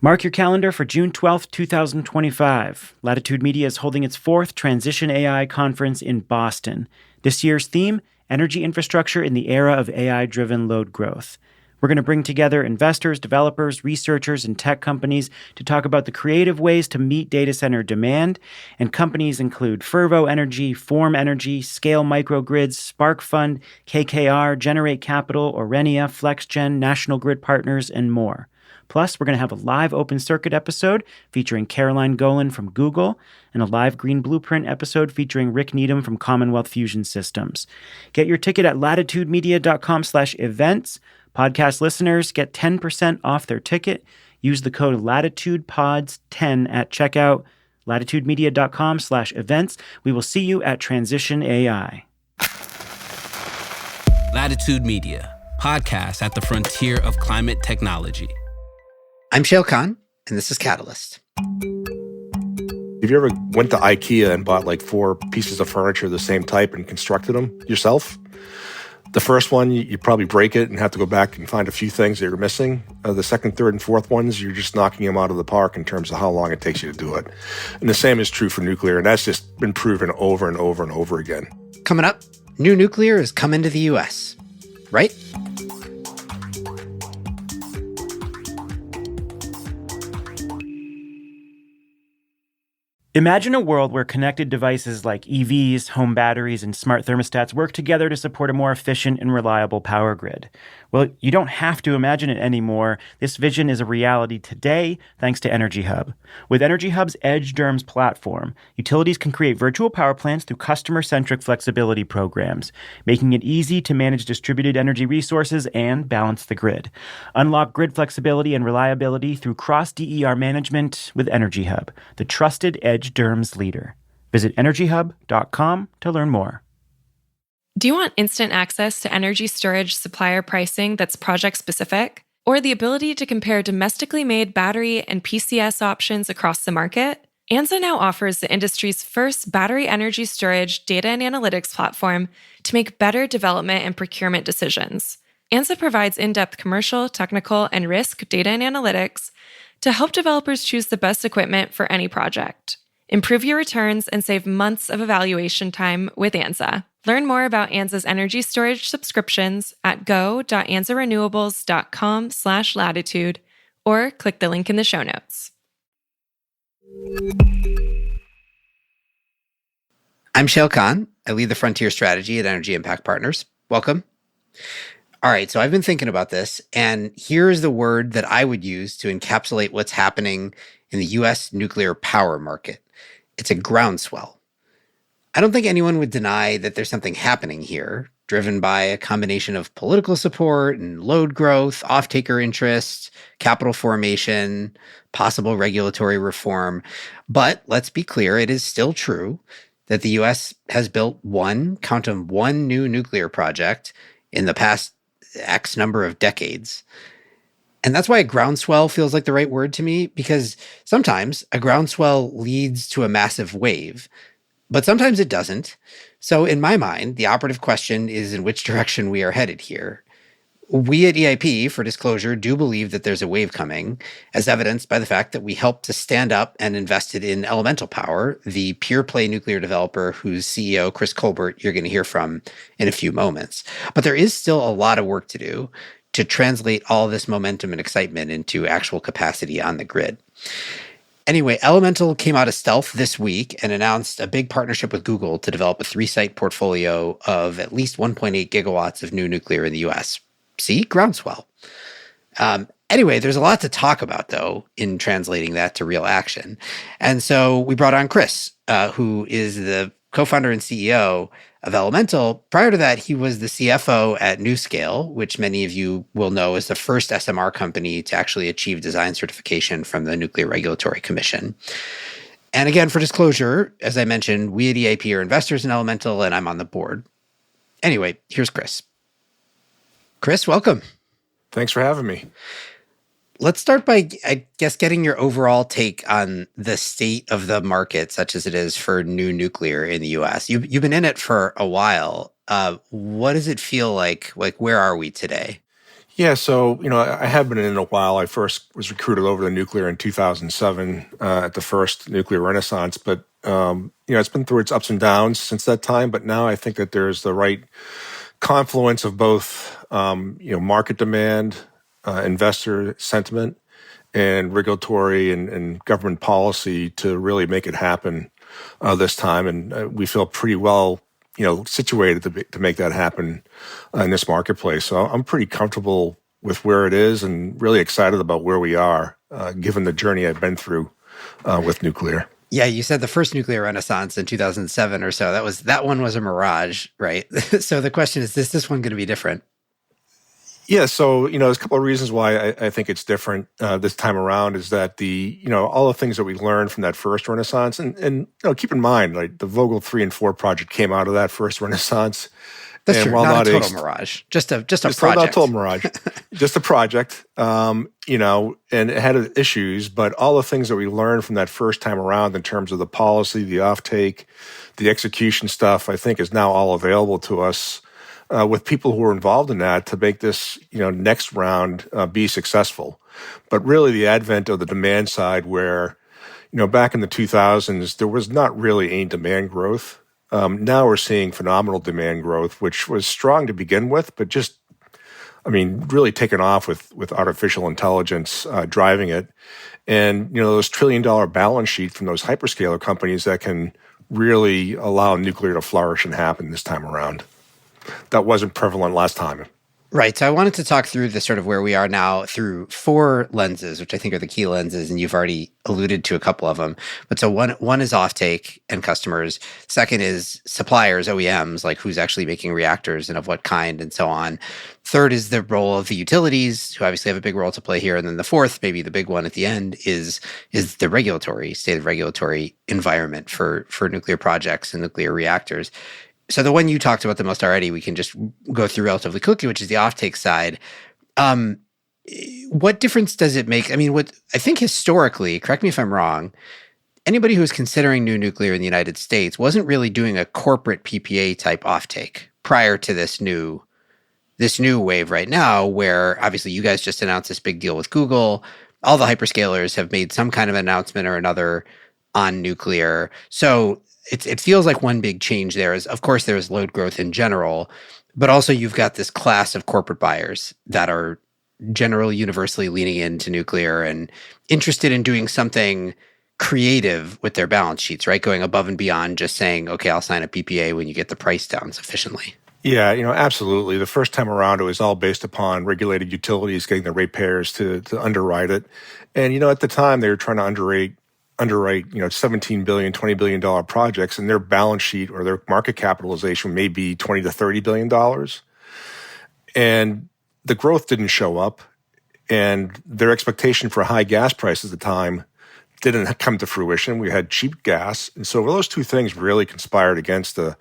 Mark your calendar for June 12th, 2025. Latitude Media is holding its fourth Transition AI conference in Boston. This year's theme, Energy Infrastructure in the Era of AI-Driven Load Growth. We're going to bring together investors, developers, researchers, and tech companies to talk about the creative ways to meet data center demand. And companies include Fervo Energy, Form Energy, Scale Microgrids, Spark Fund, KKR, Generate Capital, Orenia, FlexGen, National Grid Partners, and more. Plus, we're going to have a live open circuit episode featuring Caroline Golan from Google and a live Green Blueprint episode featuring Rick Needham from Commonwealth Fusion Systems. Get your ticket at latitudemedia.com/events. Podcast listeners get 10% off their ticket. Use the code LatitudePods10 at checkout. latitudemedia.com/events. We will see you at Transition AI. Latitude Media, podcast at the frontier of climate technology. I'm Shayle, and this is Catalyst. Have you ever went to IKEA and bought like 4 pieces of furniture of the same type and constructed them yourself? The first one, you probably break it and have to go back and find a few things that you're missing. The second, third, and fourth ones, you're just knocking them out of the park in terms of how long it takes you to do it. And the same is true for nuclear, and that's just been proven over and over and over again. Coming up, new nuclear is coming to the U.S., right? Imagine a world where connected devices like EVs, home batteries, and smart thermostats work together to support a more efficient and reliable power grid. Well, you don't have to imagine it anymore. This vision is a reality today thanks to Energy Hub. With Energy Hub's Edge DERMS platform, utilities can create virtual power plants through customer-centric flexibility programs, making it easy to manage distributed energy resources and balance the grid. Unlock grid flexibility and reliability through cross-DER management with Energy Hub, the trusted Edge DERMS leader. Visit energyhub.com to learn more. Do you want instant access to energy storage supplier pricing that's project-specific? Or the ability to compare domestically made battery and PCS options across the market? ANSA now offers the industry's first battery energy storage data and analytics platform to make better development and procurement decisions. ANSA provides in-depth commercial, technical, and risk data and analytics to help developers choose the best equipment for any project. Improve your returns and save months of evaluation time with ANSA. Learn more about ANSA's energy storage subscriptions at go.ansarenewables.com/latitude or click the link in the show notes. I'm Shayle. I lead the frontier strategy at Energy Impact Partners. Welcome. All right, so I've been thinking about this, and here's the word that I would use to encapsulate what's happening in the U.S. nuclear power market. It's a groundswell. I don't think anyone would deny that there's something happening here, driven by a combination of political support and load growth, off-taker interest, capital formation, possible regulatory reform. But let's be clear, it is still true that the U.S. has built one new nuclear project in the past X number of decades. And that's why a groundswell feels like the right word to me, because sometimes a groundswell leads to a massive wave, but sometimes it doesn't. So in my mind, the operative question is in which direction we are headed here. We at EIP, for disclosure, do believe that there's a wave coming, as evidenced by the fact that we helped to stand up and invested in Elemental Power, the pure-play nuclear developer whose CEO, Chris Colbert, you're going to hear from in a few moments. But there is still a lot of work to do to translate all this momentum and excitement into actual capacity on the grid. Anyway, Elemental came out of stealth this week and announced a big partnership with Google to develop a 3-site portfolio of at least 1.8 gigawatts of new nuclear in the US. See? Groundswell. Anyway, there's a lot to talk about, though, in translating that to real action. And so we brought on Chris, who is the co-founder and CEO of Elemental. Prior to that, he was the CFO at NuScale, which many of you will know is the first SMR company to actually achieve design certification from the Nuclear Regulatory Commission. And again, for disclosure, as I mentioned, we at EIP are investors in Elemental, and I'm on the board. Anyway, here's Chris. Chris, welcome. Thanks for having me. Let's start by, I guess, getting your overall take on the state of the market, such as it is for new nuclear in the U.S. You've been in it for a while. What does it feel like? Like, where are we today? Yeah, so, I have been in a while. I first was recruited over to nuclear in 2007 at the first nuclear renaissance, but, it's been through its ups and downs since that time. But now I think that there's the right confluence of both, market demand, investor sentiment, and regulatory and government policy to really make it happen this time. And we feel pretty well, situated to make that happen in this marketplace. So I'm pretty comfortable with where it is and really excited about where we are, given the journey I've been through with nuclear. Yeah, you said the first nuclear renaissance in 2007 or so. That one was a mirage, right? So the question is this one going to be different? Yeah, so there's a couple of reasons why I think it's different this time around. Is that all the things that we learned from that first Renaissance, and keep in mind, like the Vogtle 3 and 4 project came out of that first Renaissance. That's and true. While not a total mirage, just a project. Not a total mirage, just a project. And it had issues, but all the things that we learned from that first time around in terms of the policy, the offtake, the execution stuff, I think is now all available to us. With people who are involved in that to make this, next round be successful. But really the advent of the demand side where, back in the 2000s, there was not really any demand growth. Now we're seeing phenomenal demand growth, which was strong to begin with, but just, really taken off with artificial intelligence driving it. And, those $1 trillion balance sheet from those hyperscaler companies that can really allow nuclear to flourish and happen this time around. That wasn't prevalent last time. Right. So I wanted to talk through the sort of where we are now through 4 lenses, which I think are the key lenses, and you've already alluded to a couple of them. But so one is offtake and customers. Second is suppliers, OEMs, like who's actually making reactors and of what kind and so on. Third is the role of the utilities, who obviously have a big role to play here. And then the fourth, maybe the big one at the end, is the regulatory, state of regulatory environment for nuclear projects and nuclear reactors. So the one you talked about the most already, we can just go through relatively quickly, which is the offtake side. What difference does it make? What I think historically, correct me if I'm wrong, anybody who was considering new nuclear in the United States wasn't really doing a corporate PPA type offtake prior to this new wave right now, where obviously you guys just announced this big deal with Google. All the hyperscalers have made some kind of announcement or another on nuclear. So it feels like one big change there is, of course, there is load growth in general, but also you've got this class of corporate buyers that are generally universally leaning into nuclear and interested in doing something creative with their balance sheets, right? Going above and beyond just saying, okay, I'll sign a PPA when you get the price down sufficiently. Yeah, absolutely. The first time around, it was all based upon regulated utilities getting the ratepayers to underwrite it. And, at the time, they were trying to underwrite, $17 billion, $20 billion projects, and their balance sheet or their market capitalization may be $20 to $30 billion. And the growth didn't show up, and their expectation for high gas prices at the time didn't come to fruition. We had cheap gas. And so those two things really conspired against the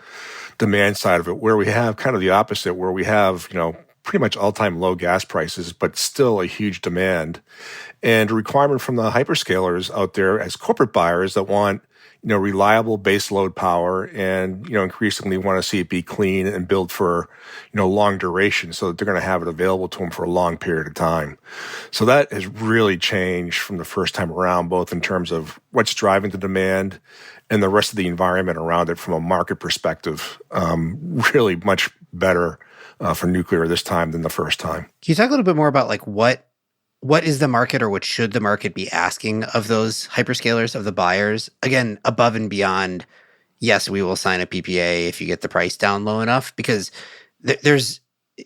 demand side of it, where we have kind of the opposite, where we have, pretty much all-time low gas prices, but still a huge demand. And a requirement from the hyperscalers out there as corporate buyers that want, reliable base load power and, increasingly want to see it be clean and built for, long duration so that they're going to have it available to them for a long period of time. So that has really changed from the first time around, both in terms of what's driving the demand and the rest of the environment around it from a market perspective. Really much better for nuclear this time than the first time. Can you talk a little bit more about like what is the market or what should the market be asking of those hyperscalers, of the buyers? Again, above and beyond, yes, we will sign a PPA if you get the price down low enough, because there's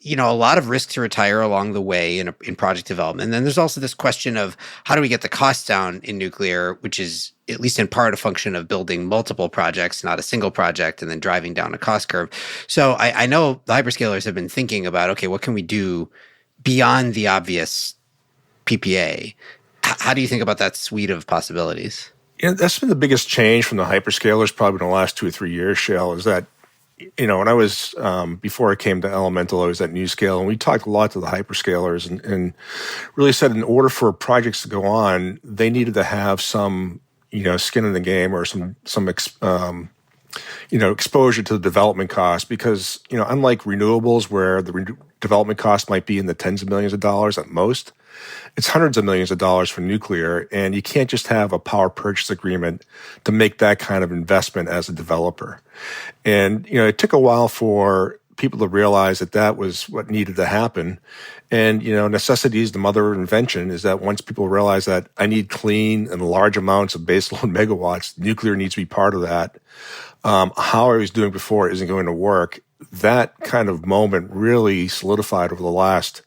a lot of risk to retire along the way in project development. And then there's also this question of how do we get the costs down in nuclear, which is at least in part a function of building multiple projects, not a single project, and then driving down a cost curve. So I know the hyperscalers have been thinking about, okay, what can we do beyond the obvious PPA? How do you think about that suite of possibilities? Yeah, that's been the biggest change from the hyperscalers probably in the last 2 or 3 years, Shayle, is that, when I was, before I came to Elemental, I was at NewScale, and we talked a lot to the hyperscalers and really said in order for projects to go on, they needed to have some, skin in the game or some exposure to the development cost because, unlike renewables where the development cost might be in the tens of millions of dollars at most, it's hundreds of millions of dollars for nuclear, and you can't just have a power purchase agreement to make that kind of investment as a developer. And, it took a while for people to realize that that was what needed to happen. And, necessity is the mother of invention, is that once people realize that I need clean and large amounts of baseload megawatts, nuclear needs to be part of that. How I was doing before isn't going to work. That kind of moment really solidified over the last,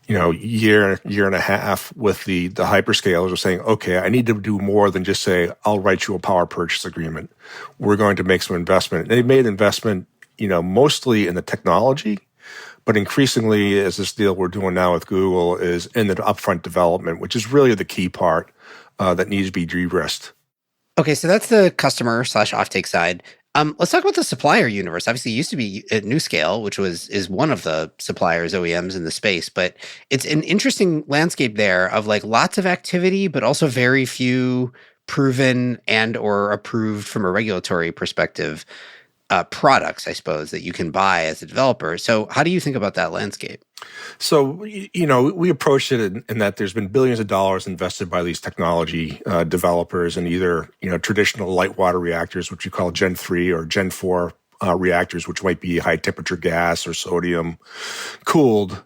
year and a half with the hyperscalers are saying, okay, I need to do more than just say, I'll write you a power purchase agreement. We're going to make some investment. And they made investment, mostly in the technology, but increasingly, as this deal we're doing now with Google, is in the upfront development, which is really the key part that needs to be de-risked. Okay, so that's the customer / offtake side. Let's talk about the supplier universe. Obviously, it used to be at NuScale, which is one of the suppliers, OEMs in the space, but it's an interesting landscape there of like lots of activity, but also very few proven and or approved from a regulatory perspective products, I suppose, that you can buy as a developer. So how do you think about that landscape? So, we approached it in that there's been billions of dollars invested by these technology developers in either, traditional light water reactors, which you call Gen 3 or Gen 4 reactors, which might be high temperature gas or sodium cooled.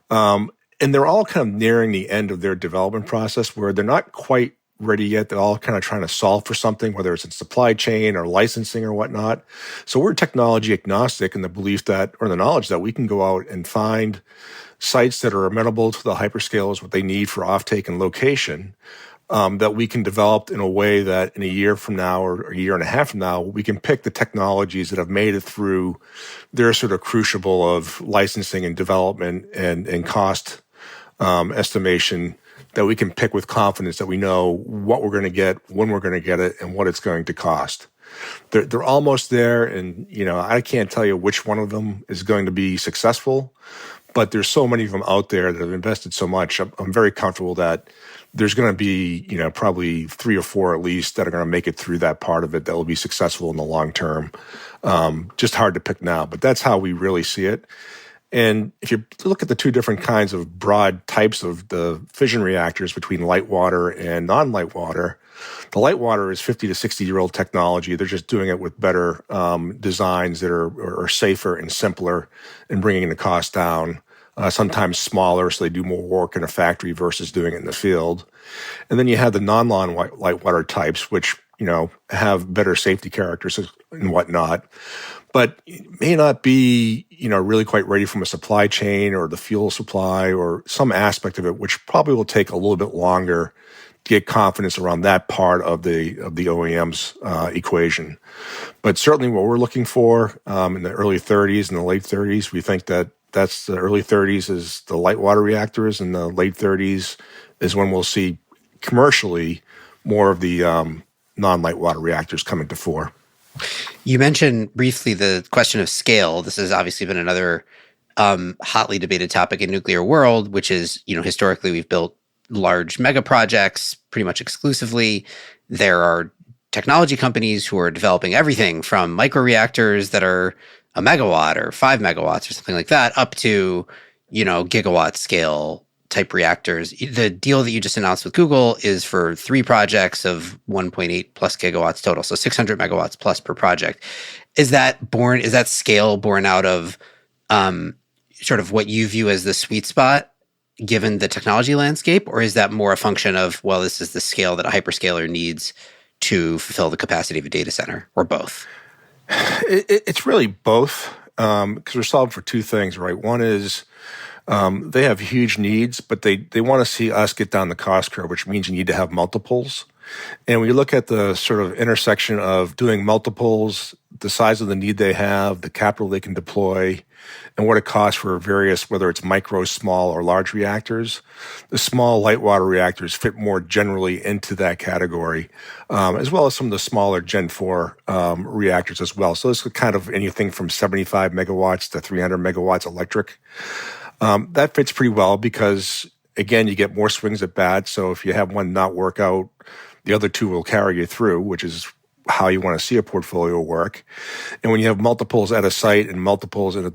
And they're all kind of nearing the end of their development process where they're not quite ready yet. They're all kind of trying to solve for something, whether it's in supply chain or licensing or whatnot. So we're technology agnostic in the belief that, or the knowledge that we can go out and find sites that are amenable to the hyperscalers, what they need for offtake and location, that we can develop in a way that in a year from now or a year and a half from now, we can pick the technologies that have made it through their sort of crucible of licensing and development and cost estimation, that we can pick with confidence that we know what we're going to get, when we're going to get it, and what it's going to cost. They're almost there, and I can't tell you which one of them is going to be successful, but there's so many of them out there that have invested so much. I'm very comfortable that there's going to be probably 3 or 4 at least that are going to make it through that part of it that will be successful in the long term. Just hard to pick now, but that's how we really see it. And if you look at the two different kinds of broad types of the fission reactors between light water and non-light water, the light water is 50 to 60-year-old technology. They're just doing it with better designs that are safer and simpler and bringing the cost down, sometimes smaller, so they do more work in a factory versus doing it in the field. And then you have the non-light water types, which have better safety characteristics and whatnot, but may not be, really quite ready from a supply chain or the fuel supply or some aspect of it, which probably will take a little bit longer to get confidence around that part of the OEM's equation. But certainly what we're looking for in the early 30s and the late 30s, we think that that's the early 30s is the light water reactors, and the late 30s is when we'll see commercially more of the non-light water reactors coming to fore. You mentioned briefly the question of scale. This has obviously been another hotly debated topic in nuclear world, which is, historically we've built large mega projects pretty much exclusively. There are technology companies who are developing everything from microreactors that are a megawatt or 5 megawatts or something like that up to, gigawatt scale type reactors. The deal that you just announced with Google is for 3 projects of 1.8 plus gigawatts total, so 600 megawatts plus per project. Is that scale born out of sort of what you view as the sweet spot given the technology landscape, or is that more a function of, well, this is the scale that a hyperscaler needs to fulfill the capacity of a data center, or both? It's really both, because we're solving for 2 things, right? One is they have huge needs, but they want to see us get down the cost curve, which means you need to have multiples. And we look at the sort of intersection of doing multiples, the size of the need they have, the capital they can deploy, and what it costs for various, whether it's micro, small, or large reactors. The small light water reactors fit more generally into that category, as well as some of the smaller Gen 4 reactors as well. So this is kind of anything from 75 megawatts to 300 megawatts electric. That fits pretty well because, again, you get more swings at bat. So if you have one not work out, the other 2 will carry you through, which is how you want to see a portfolio work. And when you have multiples at a site and multiples in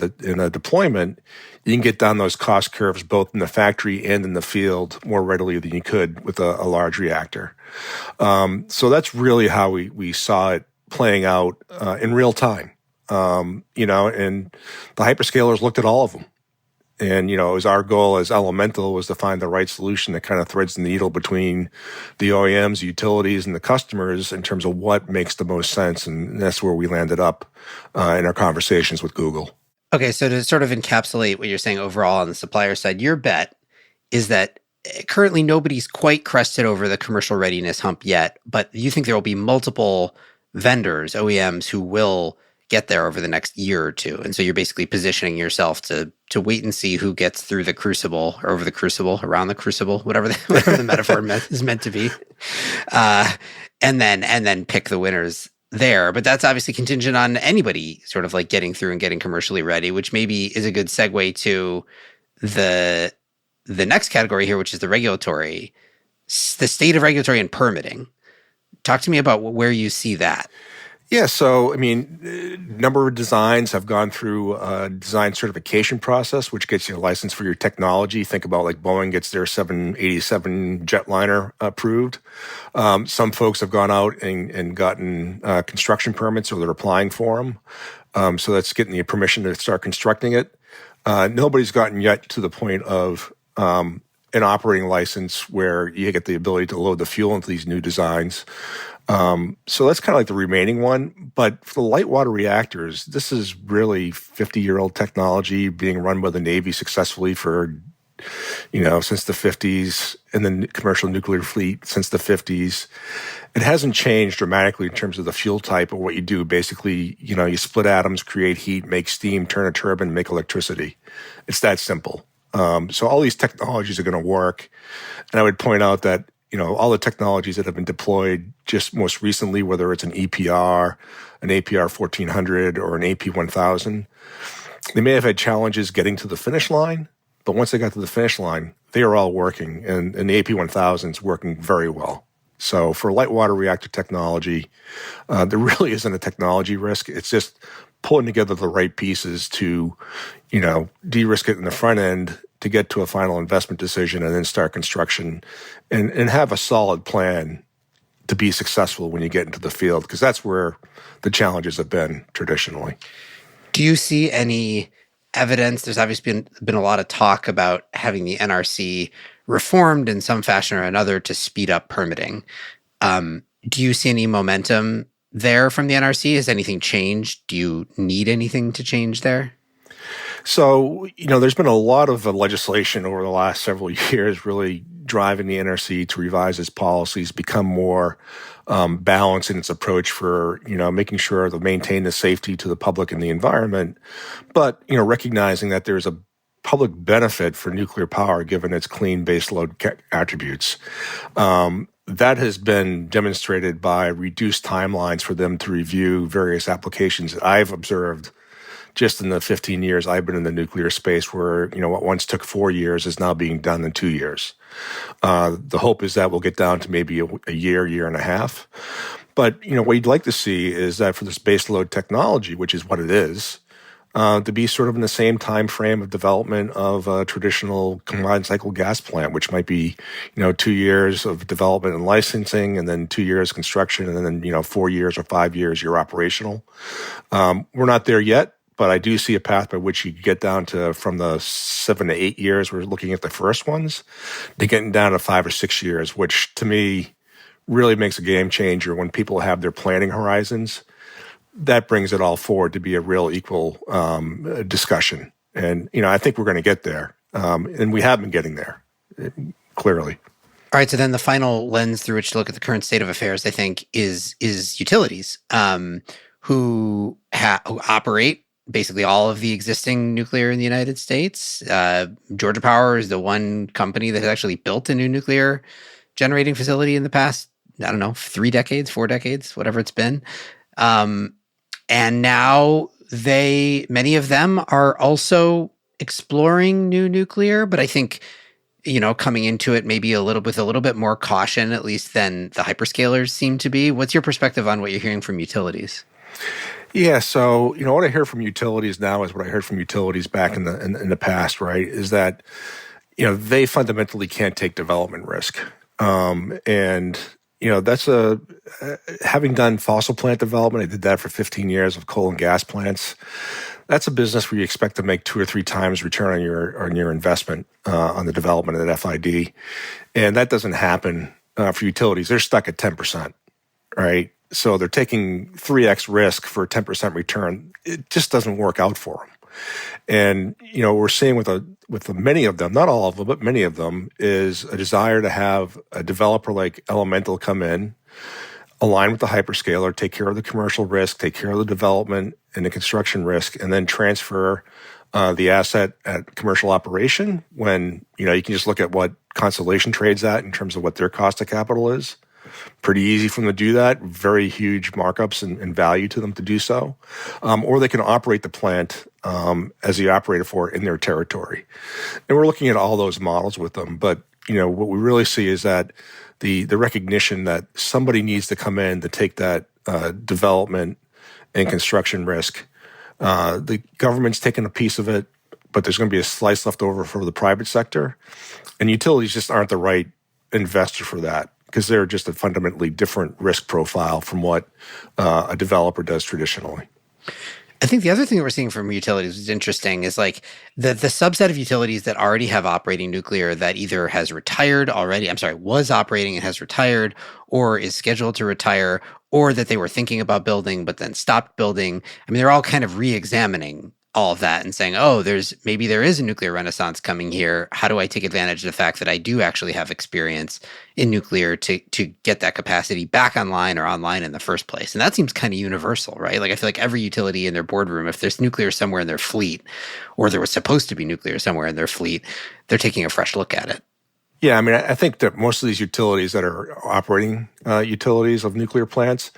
a deployment, you can get down those cost curves both in the factory and in the field more readily than you could with a large reactor. So that's really how we saw it playing out in real time. And the hyperscalers looked at all of them. And, it was our goal as Elemental was to find the right solution that kind of threads the needle between the OEMs, the utilities, and the customers in terms of what makes the most sense. And that's where we landed up in our conversations with Google. Okay, so to sort of encapsulate what you're saying overall on the supplier side, your bet is that currently nobody's quite crested over the commercial readiness hump yet, but you think there will be multiple vendors, OEMs, who will get there over the next year or two. And so you're basically positioning yourself to wait and see who gets through the crucible or over the crucible, around the crucible, whatever the metaphor is meant to be. And then pick the winners there. But that's obviously contingent on anybody sort of like getting through and getting commercially ready, which maybe is a good segue to the next category here, which is the state of regulatory and permitting. Talk to me about where you see that. Yeah, so, number of designs have gone through a design certification process, which gets you a license for your technology. Think about like Boeing gets their 787 jetliner approved. Some folks have gone out and gotten construction permits, or they're applying for them. So that's getting the permission to start constructing it. Nobody's gotten yet to the point of an operating license where you get the ability to load the fuel into these new designs. So that's kind of like the remaining one. But for the light water reactors, this is really 50-year-old technology being run by the Navy successfully for, since the 50s, and the commercial nuclear fleet since the 50s. It hasn't changed dramatically in terms of the fuel type or what you do. Basically, you split atoms, create heat, make steam, turn a turbine, make electricity. It's that simple. So all these technologies are going to work. And I would point out that all the technologies that have been deployed just most recently, whether it's an EPR, an APR 1400, or an AP 1000, they may have had challenges getting to the finish line, but once they got to the finish line, they are all working, and the AP 1000 is working very well. So for light water reactor technology, there really isn't a technology risk. It's just pulling together the right pieces to, de-risk it in the front end to get to a final investment decision and then start construction and have a solid plan to be successful when you get into the field, because that's where the challenges have been traditionally. Do you see any evidence? There's obviously been a lot of talk about having the NRC reformed in some fashion or another to speed up permitting. Do you see any momentum there from the NRC? Has anything changed? Do you need anything to change there? So, there's been a lot of legislation over the last several years really driving the NRC to revise its policies, become more balanced in its approach for, making sure to maintain the safety to the public and the environment, but, recognizing that there's a public benefit for nuclear power given its clean baseload attributes. That has been demonstrated by reduced timelines for them to review various applications that I've observed just in the 15 years I've been in the nuclear space, where, what once took 4 years is now being done in 2 years. The hope is that we'll get down to maybe a year and a half. But, what you'd like to see is that for this baseload technology, which is what it is, to be sort of in the same time frame of development of a traditional combined cycle gas plant, which might be, 2 years of development and licensing, and then 2 years construction, and then, 4 years or 5 years you're operational. We're not there yet, but I do see a path by which you get down to, from the 7 to 8 years we're looking at the first ones, to getting down to 5 or 6 years, which to me really makes a game changer when people have their planning horizons. That brings it all forward to be a real equal discussion. And, I think we're going to get there. And we have been getting there, clearly. All right, so then the final lens through which to look at the current state of affairs, I think, is utilities who operate basically all of the existing nuclear in the United States. Georgia Power is the one company that has actually built a new nuclear generating facility in the past, 3 decades, 4 decades, whatever it's been. And now many of them are also exploring new nuclear, but I think coming into it maybe with a little bit more caution, at least than the hyperscalers seem to be. What's your perspective on what you're hearing from utilities? Yeah, so what I hear from utilities now is what I heard from utilities back in the past, right? Is that they fundamentally can't take development risk, and that's having done fossil plant development. I did that for 15 years of coal and gas plants. That's a business where you expect to make 2 or 3 times return on your investment on the development of that FID, and that doesn't happen for utilities. They're stuck at 10%, right? So they're taking 3x risk for a 10% return. It just doesn't work out for them. And we're seeing with many of them, not all of them, but many of them, is a desire to have a developer like Elemental come in, align with the hyperscaler, take care of the commercial risk, take care of the development and the construction risk, and then transfer the asset at commercial operation when, you can just look at what Constellation trades at in terms of what their cost of capital is. Pretty easy for them to do that, very huge markups and value to them to do so. Or they can operate the plant as the operator for it in their territory. And we're looking at all those models with them. But, what we really see is that the recognition that somebody needs to come in to take that development and construction risk. The government's taking a piece of it, but there's going to be a slice left over for the private sector. And utilities just aren't the right investor for that, because they're just a fundamentally different risk profile from what a developer does traditionally. I think the other thing that we're seeing from utilities is interesting is like the subset of utilities that already have operating nuclear that either has retired already, was operating and has retired, or is scheduled to retire, or that they were thinking about building but then stopped building. They're all kind of re-examining all of that and saying, maybe there is a nuclear renaissance coming here. How do I take advantage of the fact that I do actually have experience in nuclear to get that capacity back online or online in the first place? And that seems kind of universal, right? Like I feel like every utility in their boardroom, if there's nuclear somewhere in their fleet, or there was supposed to be nuclear somewhere in their fleet, they're taking a fresh look at it. Yeah, I think that most of these utilities that are operating utilities of nuclear plants,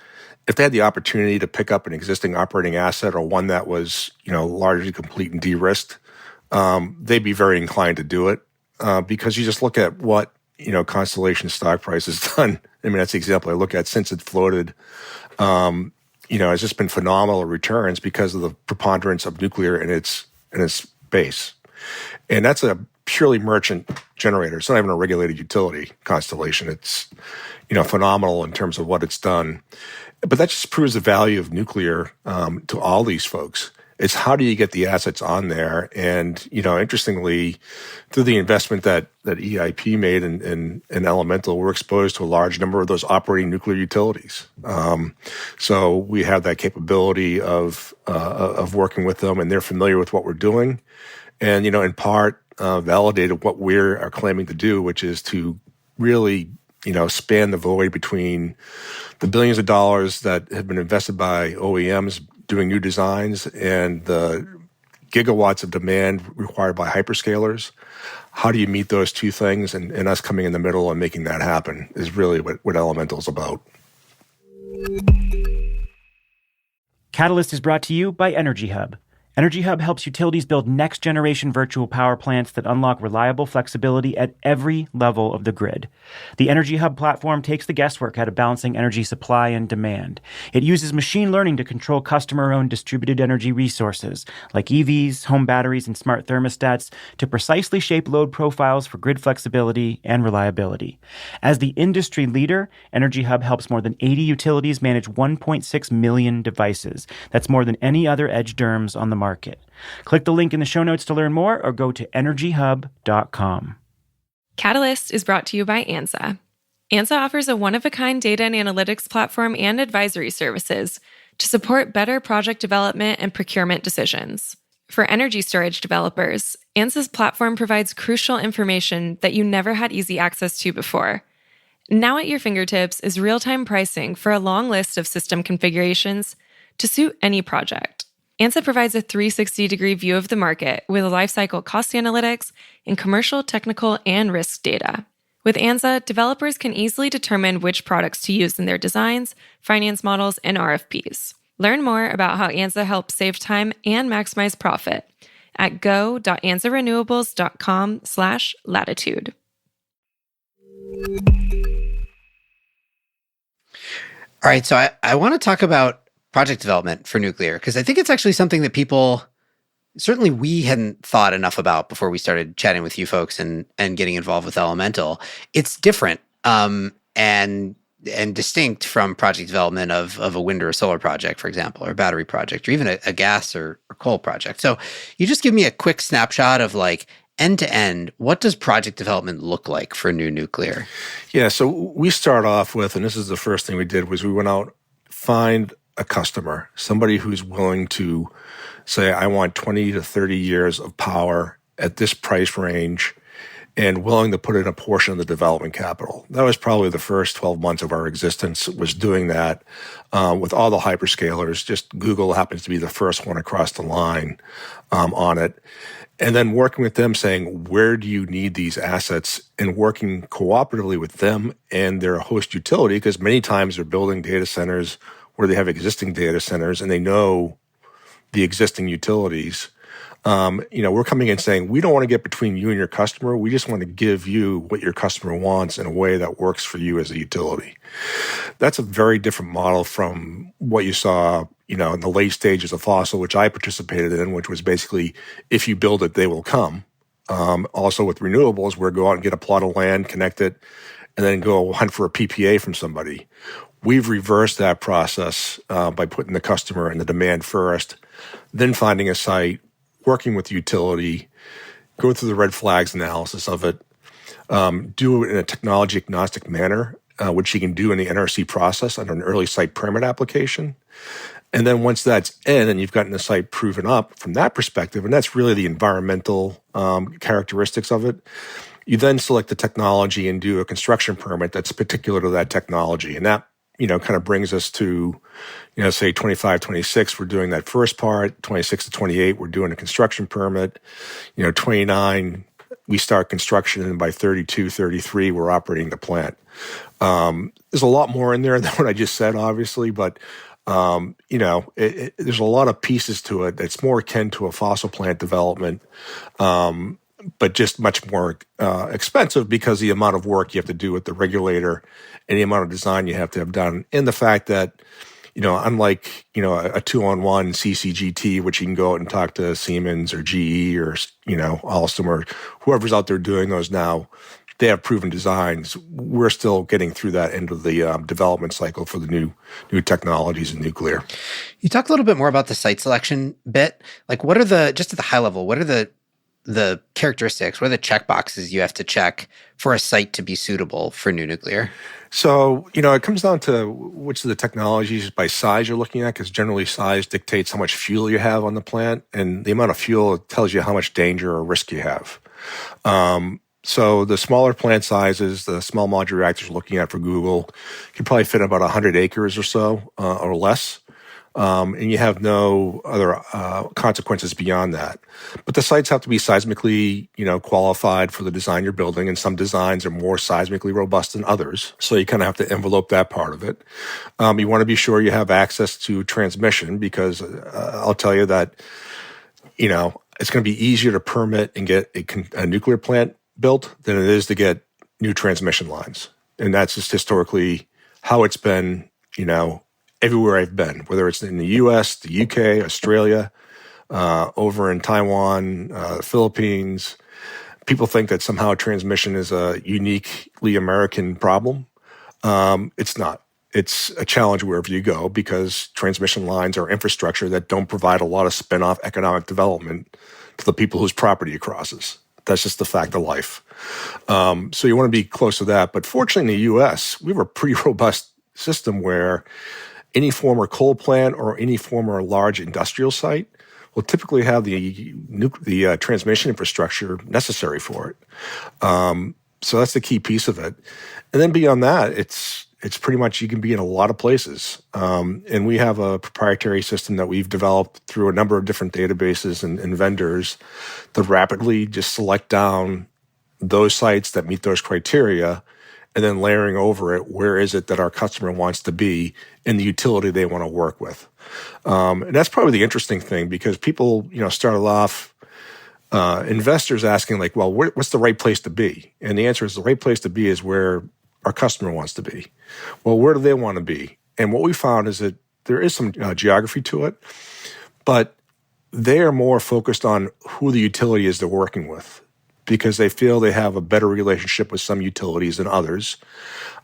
if they had the opportunity to pick up an existing operating asset or one that was, largely complete and de-risked, they'd be very inclined to do it because you just look at what, Constellation stock price has done. That's the example I look at since it floated. It's just been phenomenal returns because of the preponderance of nuclear in its base. And that's a purely merchant generator. It's not even a regulated utility, Constellation. It's, phenomenal in terms of what it's done. But that just proves the value of nuclear to all these folks. It's how do you get the assets on there? And, interestingly, through the investment that EIP made in Elemental, we're exposed to a large number of those operating nuclear utilities. So we have that capability of working with them, and they're familiar with what we're doing. And, in part, validated what we are claiming to do, which is to really span the void between the billions of dollars that have been invested by OEMs doing new designs and the gigawatts of demand required by hyperscalers. How do you meet those two things? And us coming in the middle and making that happen is really what Elemental is about. Catalyst is brought to you by Energy Hub. Energy Hub helps utilities build next-generation virtual power plants that unlock reliable flexibility at every level of the grid. The Energy Hub platform takes the guesswork out of balancing energy supply and demand. It uses machine learning to control customer-owned distributed energy resources, like EVs, home batteries, and smart thermostats, to precisely shape load profiles for grid flexibility and reliability. As the industry leader, Energy Hub helps more than 80 utilities manage 1.6 million devices. That's more than any other edge DERMS on the market. Click the link in the show notes to learn more or go to energyhub.com. Catalyst is brought to you by ANSA. ANSA offers a one-of-a-kind data and analytics platform and advisory services to support better project development and procurement decisions. For energy storage developers, ANSA's platform provides crucial information that you never had easy access to before. Now at your fingertips is real-time pricing for a long list of system configurations to suit any project. ANSA provides a 360-degree view of the market with lifecycle cost analytics and commercial, technical, and risk data. With ANSA, developers can easily determine which products to use in their designs, finance models, and RFPs. Learn more about how ANSA helps save time and maximize profit at go.anzarenewables.com/latitude. All right, so I want to talk about project development for nuclear, because I think it's actually something that people, certainly we hadn't thought enough about before we started chatting with you folks and getting involved with Elemental. It's different and distinct from project development of a wind or a solar project, for example, or a battery project, or even a gas or coal project. So you just give me a quick snapshot of like end to end, what does project development look like for new nuclear? Yeah, so we start off with, and this is the first thing we did, was we went out, find a customer, somebody who's willing to say, I want 20 to 30 years of power at this price range and willing to put in a portion of the development capital. That was probably the first 12 months of our existence, was doing that with all the hyperscalers. Just Google happens to be the first one across the line on it. And then working with them, saying, where do you need these assets? And working cooperatively with them and their host utility, because many times they're building data centers where they have existing data centers and they know the existing utilities. We're coming in saying, we don't want to get between you and your customer. We just want to give you what your customer wants in a way that works for you as a utility. That's a very different model from what you saw, in the late stages of fossil, which I participated in, which was basically, if you build it, they will come. Also with renewables, where go out and get a plot of land, connect it, and then go hunt for a PPA from somebody. We've reversed that process by putting the customer and the demand first, then finding a site, working with the utility, go through the red flags analysis of it, do it in a technology agnostic manner, which you can do in the NRC process under an early site permit application. And then once that's in and you've gotten the site proven up from that perspective, and that's really the environmental characteristics of it, you then select the technology and do a construction permit that's particular to that technology. And that, kind of brings us to, say 25, 26, we're doing that first part, 26 to 28, we're doing a construction permit, 29, we start construction, and by 32, 33, we're operating the plant. There's a lot more in there than what I just said, obviously, but there's a lot of pieces to it that's more akin to a fossil plant development, but just much more expensive because the amount of work you have to do with the regulator and the amount of design you have to have done. And the fact that, unlike, a 2-on-1 CCGT, which you can go out and talk to Siemens or GE or, Alstom or whoever's out there doing those now, they have proven designs. We're still getting through that end of the development cycle for the new technologies in nuclear. You talk a little bit more about the site selection bit. Like, what are just at the high level, what are the characteristics, what are the check boxes you have to check for a site to be suitable for new nuclear? So, it comes down to which of the technologies by size you're looking at, because generally size dictates how much fuel you have on the plant, and the amount of fuel tells you how much danger or risk you have. So the smaller plant sizes, the small modular reactors we're looking at for Google, can probably fit about 100 acres or so or less. And you have no other consequences beyond that. But the sites have to be seismically, qualified for the design you're building, and some designs are more seismically robust than others. So you kind of have to envelope that part of it. You want to be sure you have access to transmission, because I'll tell you that, it's going to be easier to permit and get a nuclear plant built than it is to get new transmission lines. And that's just historically how it's been, everywhere I've been, whether it's in the US, the UK, Australia, over in Taiwan, the Philippines. People think that somehow transmission is a uniquely American problem. It's not. It's a challenge wherever you go, because transmission lines are infrastructure that don't provide a lot of spin-off economic development to the people whose property it crosses. That's just the fact of life. So you want to be close to that. But fortunately in the US, we have a pretty robust system where any former coal plant or any former large industrial site will typically have the transmission infrastructure necessary for it. So that's the key piece of it. And then beyond that, it's pretty much, you can be in a lot of places. And we have a proprietary system that we've developed through a number of different databases and vendors to rapidly just select down those sites that meet those criteria, and then layering over it, where is it that our customer wants to be in the utility they want to work with. And that's probably the interesting thing, because people, started off, investors asking like, well, what's the right place to be? And the answer is the right place to be is where our customer wants to be. Well, where do they want to be? And what we found is that there is some geography to it, but they are more focused on who the utility is they're working with because they feel they have a better relationship with some utilities than others.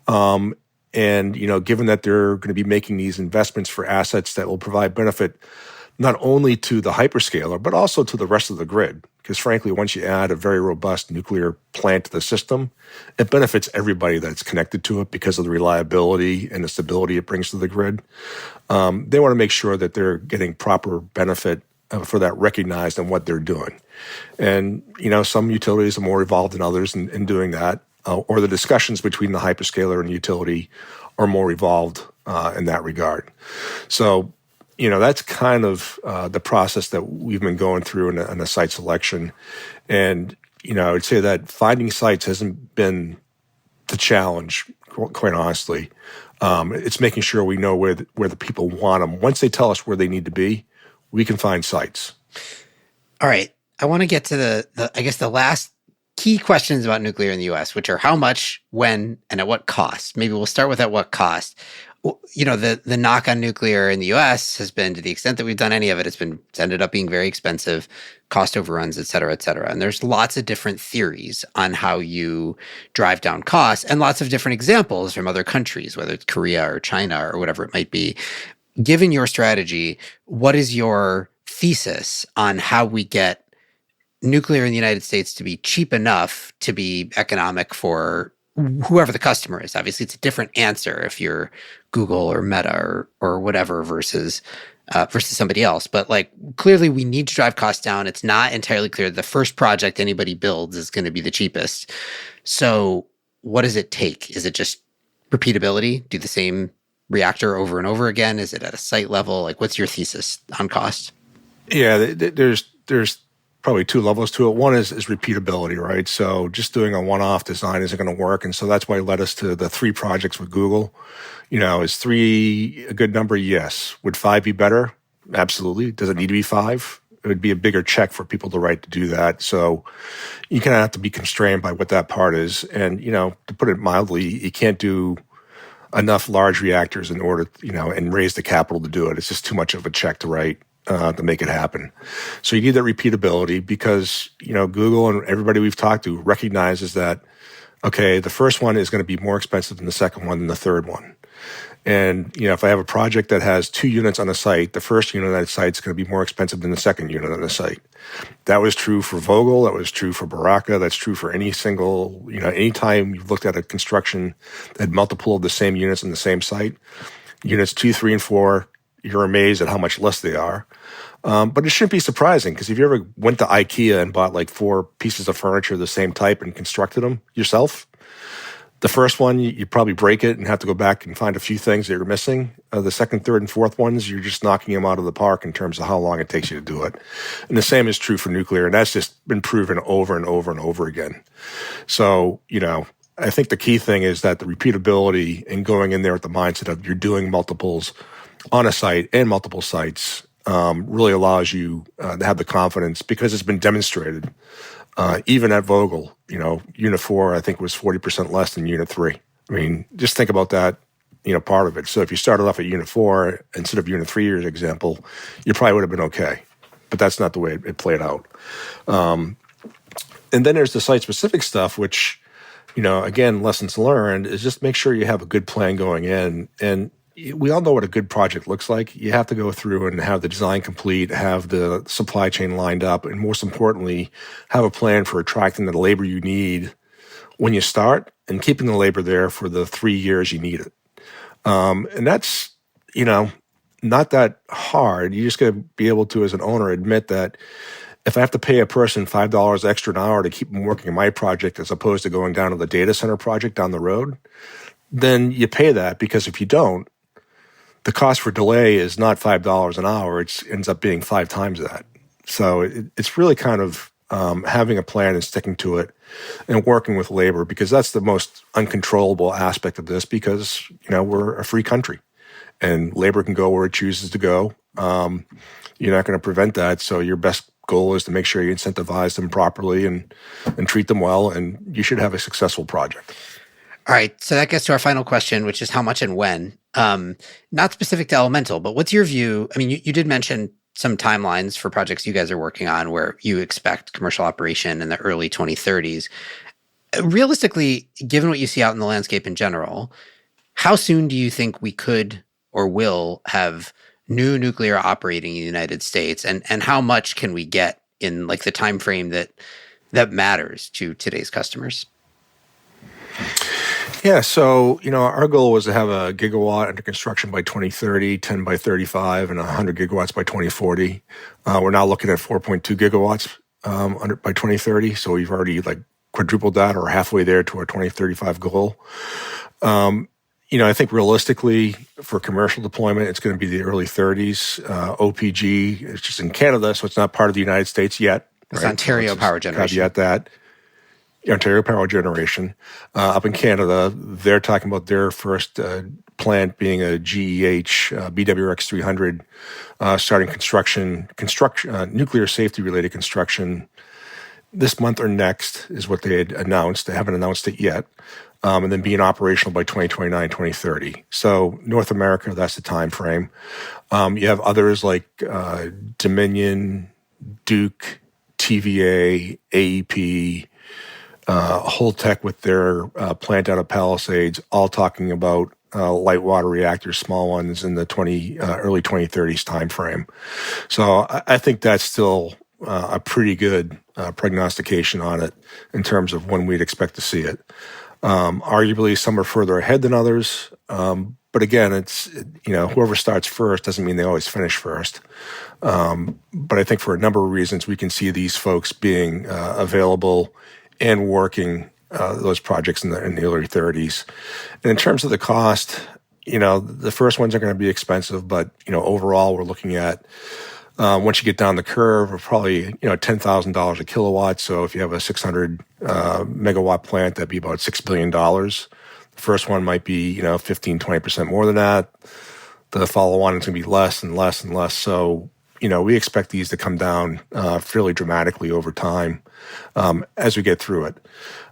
And, given that they're going to be making these investments for assets that will provide benefit not only to the hyperscaler, but also to the rest of the grid. Because frankly, once you add a very robust nuclear plant to the system, it benefits everybody that's connected to it because of the reliability and the stability it brings to the grid. They want to make sure that they're getting proper benefit for that recognized in what they're doing. And, some utilities are more evolved than others in doing that, or the discussions between the hyperscaler and utility are more evolved in that regard. So, that's kind of the process that we've been going through in a site selection. And, I would say that finding sites hasn't been the challenge, quite honestly. It's making sure we know where the people want them. Once they tell us where they need to be, we can find sites. All right. I want to get to the last key questions about nuclear in the U.S., which are how much, when, and at what cost. Maybe we'll start with at what cost. The knock on nuclear in the U.S. has been, to the extent that we've done any of it, it's ended up being very expensive, cost overruns, et cetera, et cetera. And there's lots of different theories on how you drive down costs and lots of different examples from other countries, whether it's Korea or China or whatever it might be. Given your strategy, what is your thesis on how we get nuclear in the United States to be cheap enough to be economic for whoever the customer is? Obviously, it's a different answer if you're Google or Meta or whatever versus somebody else. But clearly, we need to drive costs down. It's not entirely clear the first project anybody builds is going to be the cheapest. So, what does it take? Is it just repeatability? Do the same reactor over and over again? Is it at a site level? What's your thesis on cost? Yeah, there's probably two levels to it. One is repeatability, right? So just doing a one-off design isn't going to work. And so that's why it led us to the 3 projects with Google. Is 3 a good number? Yes. Would 5 be better? Absolutely. Does it need to be 5? It would be a bigger check for people to write to do that. So you kind of have to be constrained by what that part is. And, to put it mildly, you can't do enough large reactors in order, and raise the capital to do it. It's just too much of a check to write to make it happen. So you need that repeatability because, Google and everybody we've talked to recognizes that, okay, the first one is going to be more expensive than the second one and the third one. And, if I have a project that has 2 units on a site, the first unit on that site is going to be more expensive than the second unit on the site. That was true for Vogtle. That was true for Baraka. That's true for any single, anytime you've looked at a construction that had multiple of the same units on the same site, units 2, 3, and 4, you're amazed at how much less they are. But it shouldn't be surprising because if you ever went to IKEA and bought 4 pieces of furniture of the same type and constructed them yourself, the first one, you probably break it and have to go back and find a few things that you're missing. The second, third, and fourth ones, you're just knocking them out of the park in terms of how long it takes you to do it. And the same is true for nuclear, and that's just been proven over and over and over again. So, I think the key thing is that the repeatability and going in there with the mindset of you're doing multiples on a site and multiple sites really allows you to have the confidence because it's been demonstrated. Even at Vogtle, Unit 4, I think was 40% less than Unit 3. I mean, just think about that, part of it. So if you started off at Unit 4 instead of Unit 3, your example, you probably would have been okay. But that's not the way it played out. And then there's the site-specific stuff, which, again, lessons learned is just make sure you have a good plan going in. And we all know what a good project looks like. You have to go through and have the design complete, have the supply chain lined up, and most importantly, have a plan for attracting the labor you need when you start and keeping the labor there for the 3 years you need it. And that's, not that hard. You just got to be able to, as an owner, admit that if I have to pay a person $5 extra an hour to keep them working on my project as opposed to going down to the data center project down the road, then you pay that because if you don't, the cost for delay is not $5 an hour. It ends up being 5 times that. So it's really kind of having a plan and sticking to it and working with labor because that's the most uncontrollable aspect of this because, we're a free country and labor can go where it chooses to go. You're not going to prevent that. So your best goal is to make sure you incentivize them properly and treat them well, and you should have a successful project. All right, so that gets to our final question, which is how much and when. Not specific to Elemental, but what's your view? I mean, you did mention some timelines for projects you guys are working on where you expect commercial operation in the early 2030s. Realistically, given what you see out in the landscape in general, how soon do you think we could or will have new nuclear operating in the United States? And how much can we get in like the time frame that matters to today's customers? Yeah, so, our goal was to have a gigawatt under construction by 2030, 10 by 35, and 100 gigawatts by 2040. We're now looking at 4.2 gigawatts by 2030, so we've already quadrupled that or halfway there to our 2035 goal. I think realistically for commercial deployment, it's going to be the early 30s. OPG, it's just in Canada, so it's not part of the United States yet. It's right? Ontario Power Generation. Caveat that. Ontario Power Generation. Up in Canada, they're talking about their first plant being a GEH BWRX 300, starting construction, nuclear safety-related construction this month or next is what they had announced. They haven't announced it yet. And then being operational by 2029, 2030. So North America, that's the time frame. You have others like Dominion, Duke, TVA, AEP, Holtec with their plant out of Palisades, all talking about light water reactors, small ones in the early 2030s timeframe. So I think that's still a pretty good prognostication on it in terms of when we'd expect to see it. Arguably, some are further ahead than others. But again, it's, whoever starts first doesn't mean they always finish first. But I think for a number of reasons, we can see these folks being available and working those projects in the early 30s. And in terms of the cost, the first ones are going to be expensive, but, overall, we're looking at, once you get down the curve, we're probably, $10,000 a kilowatt. So if you have a 600 megawatt plant, that'd be about $6 billion. The first one might be, 15, 20% more than that. The follow-on is going to be less and less and less. So, we expect these to come down fairly dramatically over time as we get through it.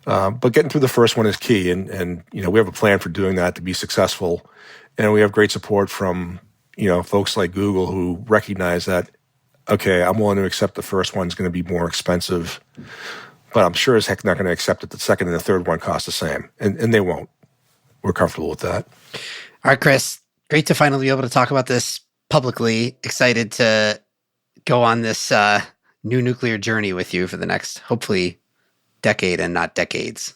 But getting through the first one is key. And we have a plan for doing that to be successful. And we have great support from, folks like Google who recognize that, okay, I'm willing to accept the first one's going to be more expensive, but I'm sure as heck not going to accept that the second and the third one cost the same. And they won't. We're comfortable with that. All right, Chris, great to finally be able to talk about this publicly. Excited to go on this new nuclear journey with you for the next, hopefully, decade and not decades.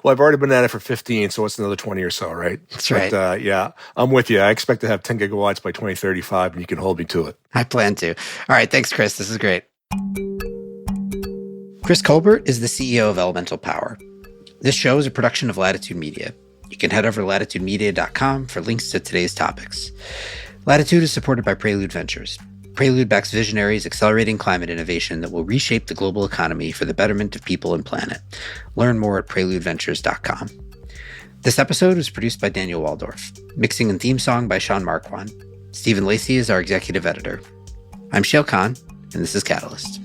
Well, I've already been at it for 15, so it's another 20 or so, right? That's right. But, yeah, I'm with you. I expect to have 10 gigawatts by 2035, and you can hold me to it. I plan to. All right, thanks, Chris. This is great. Chris Colbert is the CEO of Elemental Power. This show is a production of Latitude Media. You can head over to latitudemedia.com for links to today's topics. Latitude is supported by Prelude Ventures. Prelude backs visionaries accelerating climate innovation that will reshape the global economy for the betterment of people and planet. Learn more at preludeventures.com. This episode was produced by Daniel Waldorf. Mixing and theme song by Sean Marquand. Stephen Lacey is our executive editor. I'm Shayle Khan, and this is Catalyst.